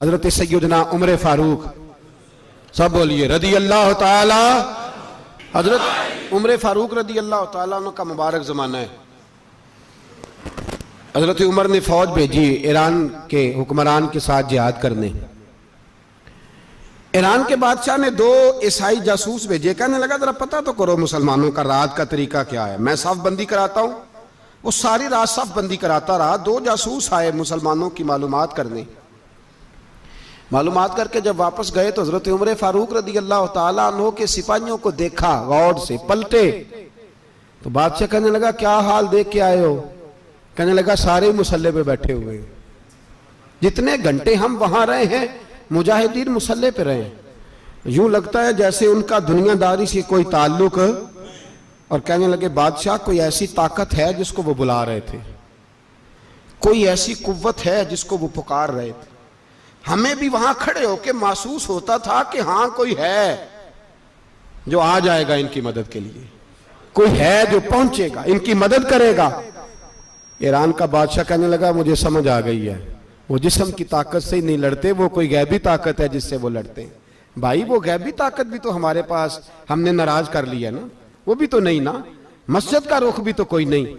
हजरत सैयदना उमर फारूक, सब बोलिए रदी अल्लाह ताला। हजरत उमर फारूक रदी अल्लाह ताला का मुबारक ज़माना है। हजरत उमर ने फौज भेजी ईरान के हुक्मरान के साथ जिहाद करने। ईरान के बादशाह ने 2 ईसाई जासूस भेजे, कहने लगा जरा पता तो करो मुसलमानों का रात का तरीका क्या है, मैं साफ बंदी कराता हूं। वो सारी रात साफ बंदी कराता रहा। 2 जासूस आए मुसलमानों की मालूमात करने। मालूमात करके जब वापस गए तो हजरत उमर फारूक रदी अल्लाह ताला अन्हु के सिपाहियों को देखा, गौर से पलटे तो बादशाह कहने लगा क्या हाल देख के आए हो? कहने लगा सारे मुसल्ले पे बैठे हुए, जितने घंटे हम वहां रहे हैं मुजाहिदीन मुसल्ले पे रहे, यूं लगता है जैसे उनका दुनियादारी से कोई ताल्लुक। और कहने लगे बादशाह कोई ऐसी ताकत है जिसको वो बुला रहे थे, कोई ऐसी कुव्वत है जिसको वो पुकार रहे थे। हमें भी वहां खड़े होकर महसूस होता था कि हाँ कोई है जो आ जाएगा इनकी मदद के लिए, कोई है जो पहुंचेगा इनकी मदद करेगा। ईरान का बादशाह कहने लगा मुझे समझ आ गई है, वो जिस्म की ताकत से ही नहीं लड़ते, वो कोई गैबी ताकत है जिससे वो लड़ते हैं। भाई वो गैबी ताकत भी तो हमारे पास हमने नाराज कर लिया ना, वो भी तो नहीं ना, मस्जिद का रुख भी तो कोई नहीं।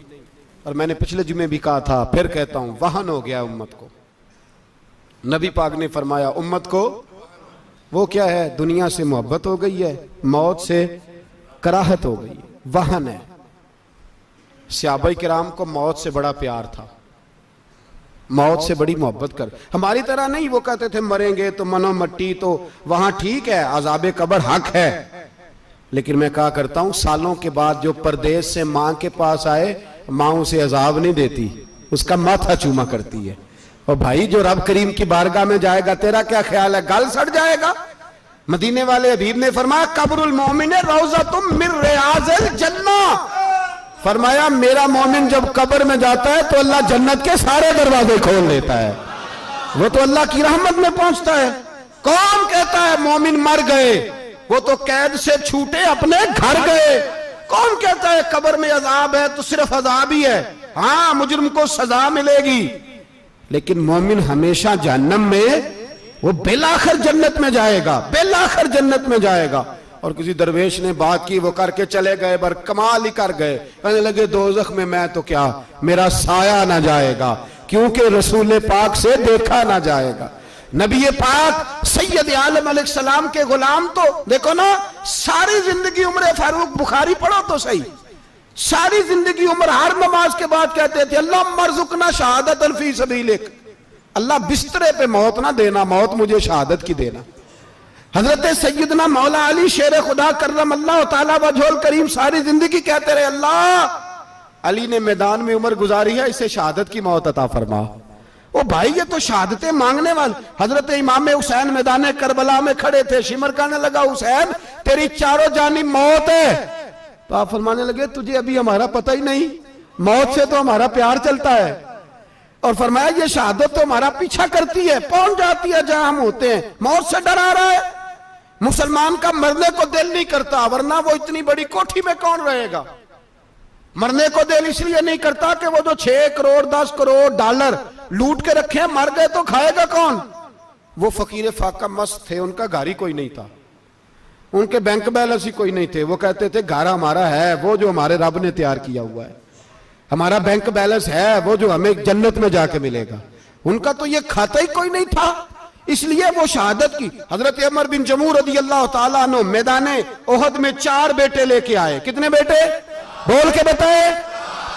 और मैंने पिछले जुमे भी कहा था, फिर कहता हूं, वहन हो गया उम्मत को। नबी पाक ने फरमाया उम्मत को वो क्या है, दुनिया से मोहब्बत हो गई है, मौत से कराहत हो गई है, वहन है। सहाबाए किराम को मौत से बड़ा प्यार था, मौत से बड़ी मोहब्बत कर, हमारी तरह नहीं। वो कहते थे मरेंगे तो मनो मट्टी, तो वहां ठीक है, अजाबे कब्र हक है। लेकिन मैं कहा करता हूं सालों के बाद जो परदेश से मां के पास आए, मां उसे अजाब नहीं देती, उसका माथा चूमा करती है। और भाई जो रब करीम की बारगाह में जाएगा, तेरा क्या ख्याल है, गल सड़ जाएगा? मदीने वाले हबीब ने फरमाया कब्रुल मोमिन रौज़तुम मिन रियाज़िल जन्ना, फरमाया मेरा मोमिन जब कब्र में जाता है तो अल्लाह जन्नत के सारे दरवाजे खोल देता है, वो तो अल्लाह की रहमत में पहुंचता है। कौन कहता है मोमिन मर गए, वो तो कैद से छूटे अपने घर गए। कौन कहता है कब्र में अजाब है तो सिर्फ अजाब ही है, हाँ मुजरिम को सजा मिलेगी, लेकिन मोमिन हमेशा जहन्नम में, वो बेलाखिर जन्नत में जाएगा, बेलाखिर जन्नत में जाएगा। और किसी दरवेश ने बात की, वो करके चले गए, बर कमाल ही कर गए, कहने लगे दोज़ख में मैं तो क्या, मेरा साया ना जाएगा, क्योंकि रसूल पाक से देखा ना जाएगा। नबी पाक सैयद आलम अलैहिस्सलाम के गुलाम तो देखो ना, सारी जिंदगी उम्र फारूक, बुखारी पढ़ो तो सही, सारी जिंदगी उम्र हर नमाज के बाद कहते थे अल्लाह मरजुकना शहादतन फी सबीलिक, अल्लाह बिस्तरे पे मौत ना देना, मौत मुझे शहादत की देना। हजरत सैयदना मौला अली शेर खुदा करम अल्लाह ताला वजहुल करीम सारी जिंदगी कहते रहे अल्लाह अली ने मैदान में उम्र गुजारी है, इसे शहादत की मौत अता फरमा। ओ भाई ये तो शहादतें मांगने वाले। हजरत इमाम हुसैन मैदान करबला में खड़े थे, शिमर कहने लगा हुसैन तेरी चारों जानिब मौत है, तो आप फरमाने लगे तुझे अभी हमारा पता ही नहीं, मौत से तो हमारा प्यार चलता है। और फरमाया ये शहादत तो हमारा पीछा करती है, पहुंच जाती है जहां हम होते हैं, मौत से डरा रहा है। मुसलमान का मरने को दिल नहीं करता, वरना वो इतनी बड़ी कोठी में कौन रहेगा। मरने को दिल इसलिए नहीं करता कि वो जो 6 करोड़ 10 करोड़ डॉलर लूट के रखे, मर गए तो खाएगा कौन। वो फकीर फाका मस्त थे, उनका घर ही कोई नहीं था, उनके बैंक बैलेंस ही कोई नहीं थे। वो कहते थे घर हमारा है वो जो हमारे रब ने तैयार किया हुआ है, हमारा बैंक बैलेंस है वो जो हमें जन्नत में जाके मिलेगा। उनका तो ये खाता ही कोई नहीं था, इसलिए वो शहादत की। हजरत उमर बिन जमू रदी अल्लाह ताला अन्हु मैदाने ओहद में 4 बेटे लेके आए। कितने बेटे बोल के बताए?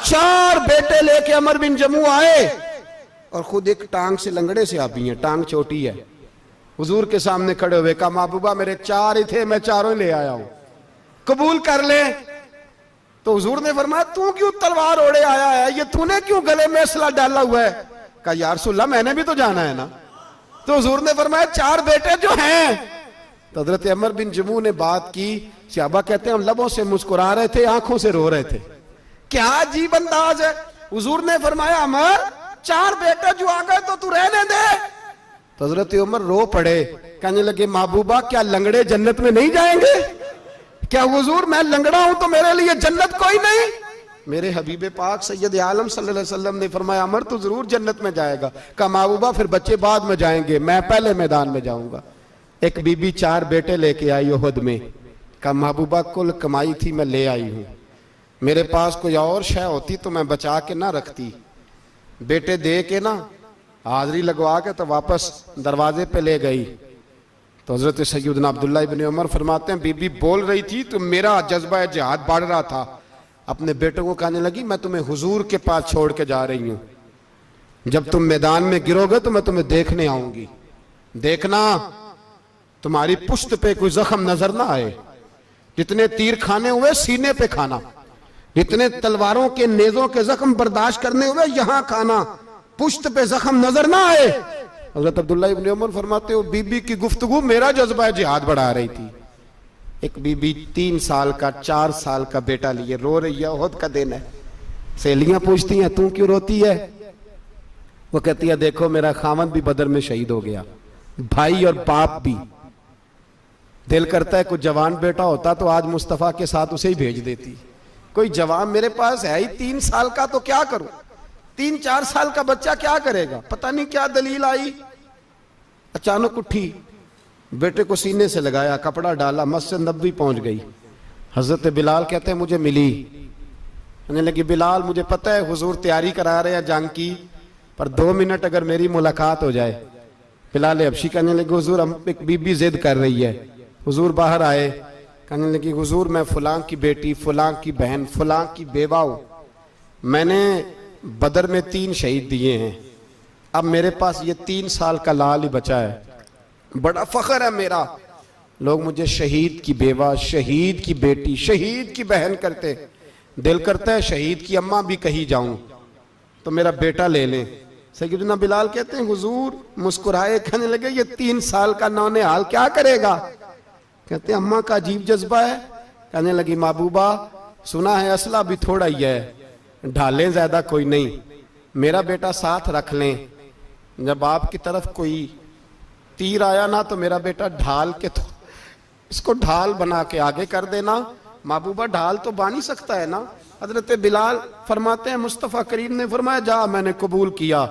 4 बेटे लेके उमर बिन जमू आए, और खुद एक टांग से लंगड़े से आप ही हैं, टांग छोटी है। हुजूर के सामने खड़े हुए कहा महबूबा मेरे 4 ही थे, मैं 4 ही ले आया हूं, कबूल कर ले। तो हुजूर ने फरमाया तू क्यों तलवार ओढ़े आया है, ये तूने क्यों गले में असला डाला हुआ है? कहा या रसूलल्लाह मैंने भी तो जाना है ना। तो हुजूर ने फरमाया 4 बेटे जो हैं। तो हजरत उमर बिन जमू ने बात की, सहाबा कहते हैं हम लबों से मुस्कुरा रहे थे, आंखों से रो रहे थे, क्या अजीब अंदाज है। हुजूर ने फरमाया उमर 4 बेटे जो आ गए तो तू रहने दे। तो हजरत उमर रो पड़े, कहने लगे महबूबा क्या लंगड़े जन्नत में नहीं जाएंगे? क्या हुजूर मैं लंगड़ा हूं तो मेरे लिए जन्नत कोई नहीं? मेरे हबीब पाक सैयद आलम सल्लल्लाहु अलैहि वसल्लम ने फरमाया अमर तो जरूर जन्नत में जाएगा। कहा महबूबा फिर बच्चे बाद में जाएंगे, मैं पहले मैदान में जाऊंगा। एक बीबी 4 बेटे लेके आई उहद में। कहा महबूबा कुल कमाई थी मैं ले आई हूं, मेरे पास कोई और शय होती तो मैं बचा के ना रखती। बेटे दे के ना हाजिरी लगवा के तो वापस दरवाजे पे ले गई। तो हजरत सैयदना अब्दुल्लाह इब्न उमर फरमाते हैं बीबी बोल रही थी तो मेरा जज्बा जिहाद बढ़ रहा था। अपने बेटों को कहने लगी मैं तुम्हें हुजूर के पास छोड़ के जा रही हूं, जब तुम मैदान में गिरोगे तो मैं तुम्हें देखने आऊंगी, देखना तुम्हारी पुश्त पे कोई जख्म नजर ना आए। जितने तीर खाने हुए सीने पे खाना, जितने तलवारों के नेजों के जख्म बर्दाश्त करने हुए यहां खाना, पुश्त पे जख्म नजर ना आए। हजरत अब्दुल्लाह इब्न उमर फरमाते हो बीबी की गुफ्तगू मेरा जज्बा जिहाद बढ़ा रही थी। एक बीबी 3 साल का 4 साल का बेटा लिए रो रही है, ओहद का दिन है। सहेलियां पूछती हैं तू क्यों रोती है? वो कहती है देखो मेरा खामद भी बदर में शहीद हो गया, भाई और बाप भी। दिल करता है कोई जवान बेटा होता तो आज मुस्तफा के साथ उसे ही भेज देती। कोई जवान मेरे पास है ही 3 साल का तो क्या करूं, 3-4 साल का बच्चा क्या करेगा? पता नहीं क्या दलील आई, अचानक उठी, बेटे को सीने से लगाया, कपड़ा डाला, मस्जिद नबवी पहुंच गई। हजरत बिलाल कहते हैं मुझे मिली, कहने लगी बिलाल मुझे पता है हुजूर तैयारी करा रहे हैं जंग की, पर 2 मिनट अगर मेरी मुलाकात हो जाए। बिलाल हबशी कहने लगे हुजूर हम एक बीबी जिद कर रही है। हुजूर बाहर आए, कहने लगी हुजूर मैं फलां की बेटी, फलां की बहन, फलां की बेवा हूं, मैंने बदर में 3 शहीद दिए हैं, अब मेरे पास ये 3 साल का लाल ही बचा है, बड़ा फख्र है मेरा। लोग मुझे शहीद की बेवा, शहीद की बेटी, शहीद की बहन करते, दिल करता है शहीद की अम्मा भी कही जाऊं तो मेरा बेटा ले ले। सैयदना बिलाल कहते हैं हुजूर मुस्कुराए, कहने लगे ये 3 साल का नौनिहाल क्या करेगा? कहते हैं अम्मा का अजीब जज्बा है। कहने लगी महबूबा सुना है असला भी थोड़ा ही है, ढालें ज्यादा कोई नहीं, मेरा बेटा साथ रख लें, जब आपकी तरफ कोई तीर आया ना तो मेरा बेटा ढाल के तो इसको ढाल बना के आगे कर देना। महबूबा ढाल तो बानी सकता है ना। हजरत बिलाल फरमाते हैं मुस्तफ़ा करीम ने फरमाया जा मैंने कबूल किया,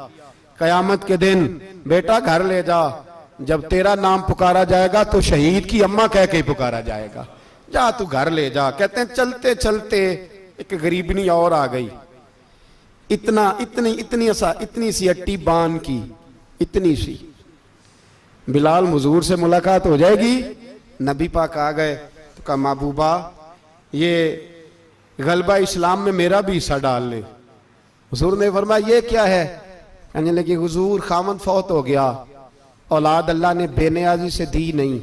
कयामत के दिन बेटा घर ले जा, जब तेरा नाम पुकारा जाएगा तो शहीद की अम्मा कह के ही पुकारा जाएगा, जा तू घर ले जा। कहते हैं चलते चलते एक गरीबनी और आ गई, इतनी सी अट्टी बान की, इतनी सी। बिलाल हुजूर से मुलाकात हो जाएगी, नबी पाक आ गए तो कहा महबूबा ये गलबा इस्लाम में मेरा भी हिस्सा डाल ले। हुजूर ने फरमाया ये क्या है? कहने लगे हुजूर खामद फौत हो गया, औलाद अल्लाह ने बेनियाजी से दी नहीं,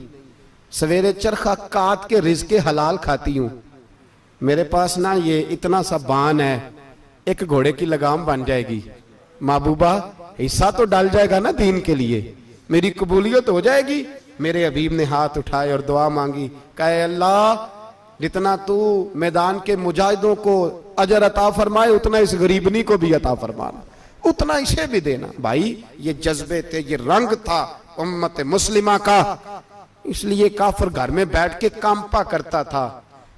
सवेरे चरखा काट के रिज़्क़े हलाल खाती हूं, मेरे पास ना ये इतना सा बान है, एक घोड़े की लगाम बन जाएगी, महबूबा हिस्सा तो डाल जाएगा ना दीन के लिए, मेरी कबूलियत हो जाएगी। मेरे हबीब ने हाथ उठाए और दुआ मांगी, कहे अल्लाह जितना तू मैदान के मुजाहिदों को अजर अता फरमाए उतना इस गरीबनी को भी अता फरमाना, उतना इसे भी देना। भाई ये जज्बे थे, ये रंग था उम्मत मुस्लिमा का, इसलिए काफिर घर में बैठ के कांपा करता था।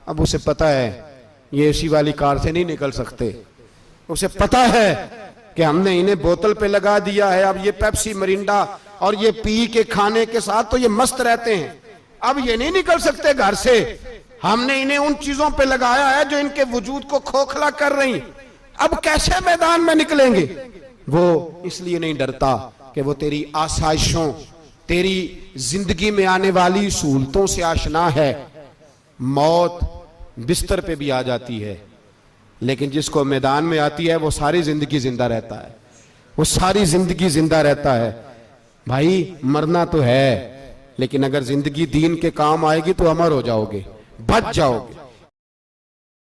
अब उसे पता है ये एसी वाली कार से नहीं निकल सकते, उसे पता है कि हमने इन्हें बोतल पे लगा दिया है, अब ये पेप्सी मरिंडा और ये पी के खाने के साथ तो ये मस्त रहते हैं, अब ये नहीं निकल सकते घर से, हमने इन्हें उन चीजों पे लगाया है जो इनके वजूद को खोखला कर रही, अब कैसे मैदान में निकलेंगे? वो इसलिए नहीं डरता कि वो तेरी आसाइशों, तेरी जिंदगी में आने वाली सहूलतों से आशना है। मौत बिस्तर पे भी आ जाती है, लेकिन जिसको मैदान में आती है वो सारी जिंदगी जिंदा रहता है, वो सारी जिंदगी जिंदा रहता है। भाई मरना तो है, लेकिन अगर जिंदगी दीन के काम आएगी तो अमर हो जाओगे, बच जाओगे।